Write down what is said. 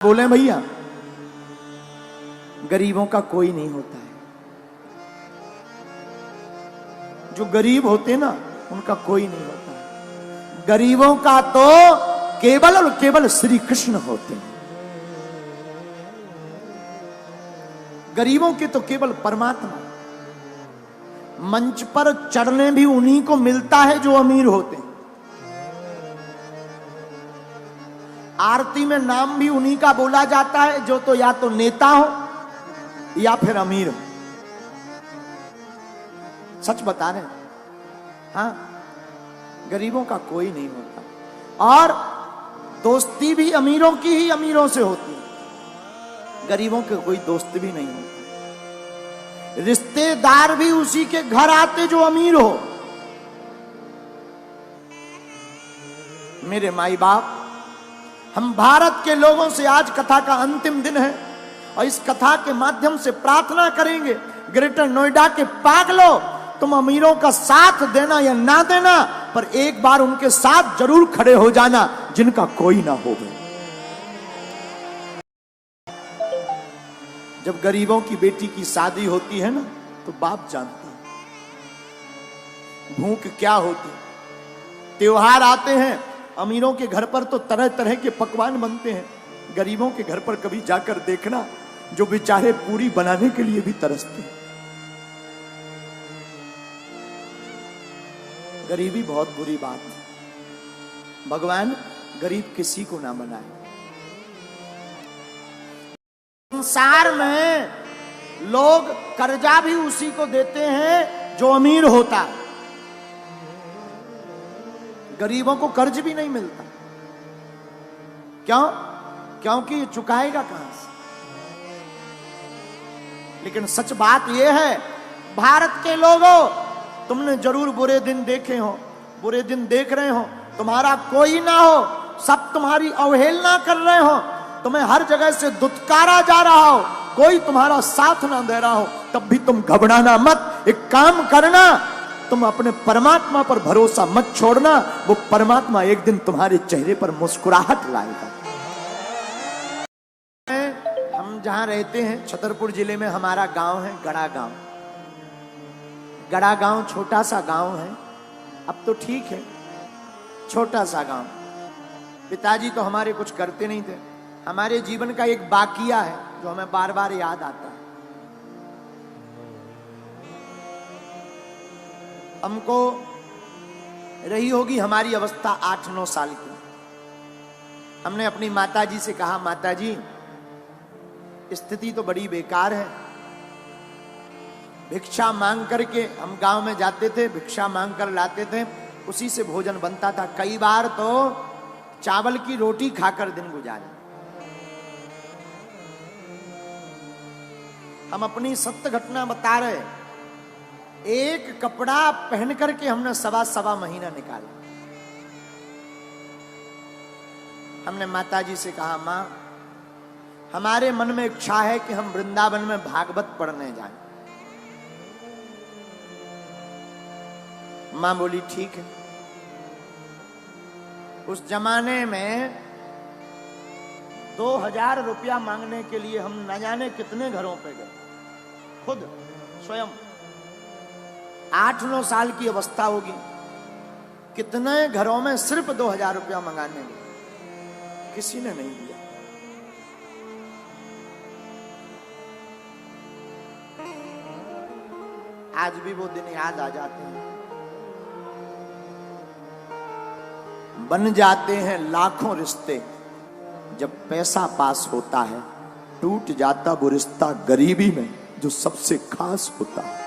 बोले भैया गरीबों का कोई नहीं होता है। जो गरीब होते ना उनका कोई नहीं होता है। गरीबों का तो केवल और केवल श्री कृष्ण होते हैं। गरीबों के तो केवल परमात्मा। मंच पर चढ़ने भी उन्हीं को मिलता है जो अमीर होते हैं। आरती में नाम भी उन्हीं का बोला जाता है जो तो या तो नेता हो या फिर अमीर हो। सच बता रहे हैं। हाँ, गरीबों का कोई नहीं होता। और दोस्ती भी अमीरों की ही अमीरों से होती है। गरीबों के कोई दोस्त भी नहीं होता। रिश्तेदार भी उसी के घर आते जो अमीर हो। मेरे माई बाप, हम भारत के लोगों से आज कथा का अंतिम दिन है और इस कथा के माध्यम से प्रार्थना करेंगे, ग्रेटर नोएडा के पागलों, तुम अमीरों का साथ देना या ना देना, पर एक बार उनके साथ जरूर खड़े हो जाना जिनका कोई ना हो। जब गरीबों की बेटी की शादी होती है ना तो बाप जानता है भूख क्या होती। त्योहार आते हैं, अमीरों के घर पर तो तरह तरह के पकवान बनते हैं। गरीबों के घर पर कभी जाकर देखना, जो बेचारे पूरी बनाने के लिए भी तरसते हैं। गरीबी बहुत बुरी बात है। भगवान गरीब किसी को ना बनाए। संसार में लोग कर्जा भी उसी को देते हैं जो अमीर होता है। गरीबों को कर्ज भी नहीं मिलता। क्यों? क्योंकि ये चुकाएगा कहां से। लेकिन सच बात यह है, भारत के लोगों, तुमने जरूर बुरे दिन देखे हो, बुरे दिन देख रहे हो। तुम्हारा कोई ना हो, सब तुम्हारी अवहेलना कर रहे हो, तुम्हें हर जगह से दुत्कारा जा रहा हो, कोई तुम्हारा साथ ना दे रहा हो, तब भी तुम घबराना मत। एक काम करना, तुम अपने परमात्मा पर भरोसा मत छोड़ना। वो परमात्मा एक दिन तुम्हारे चेहरे पर मुस्कुराहट लाएगा। हम जहां रहते हैं छतरपुर जिले में हमारा गांव है गड़ा गांव। गड़ा गांव छोटा सा गांव है। अब तो ठीक है, छोटा सा गांव। पिताजी तो हमारे कुछ करते नहीं थे। हमारे जीवन का एक बाकिया है जो हमें बार बार याद आता है। हमको रही होगी हमारी अवस्था 8-9 साल की। हमने अपनी माताजी से कहा, माताजी स्थिति तो बड़ी बेकार है। भिक्षा मांग करके हम गांव में जाते थे, भिक्षा मांग कर लाते थे, उसी से भोजन बनता था। कई बार तो चावल की रोटी खाकर दिन गुजारे। हम अपनी सत्य घटना बता रहे। एक कपड़ा पहन करके हमने सवा महीना निकाला। हमने माताजी से कहा, मां हमारे मन में इच्छा है कि हम वृंदावन में भागवत पढ़ने जाएं। मां बोली ठीक है। उस जमाने में 2000 रुपया मांगने के लिए हम न जाने कितने घरों पे गए, खुद स्वयं। 8-9 साल की अवस्था होगी। कितने घरों में सिर्फ 2000 रुपया मंगाने में, किसी ने नहीं दिया। आज भी वो दिन याद आ जाते हैं। बन जाते हैं लाखों रिश्ते, जब पैसा पास होता है टूट जाता वो रिश्ता गरीबी में जो सबसे खास होता है।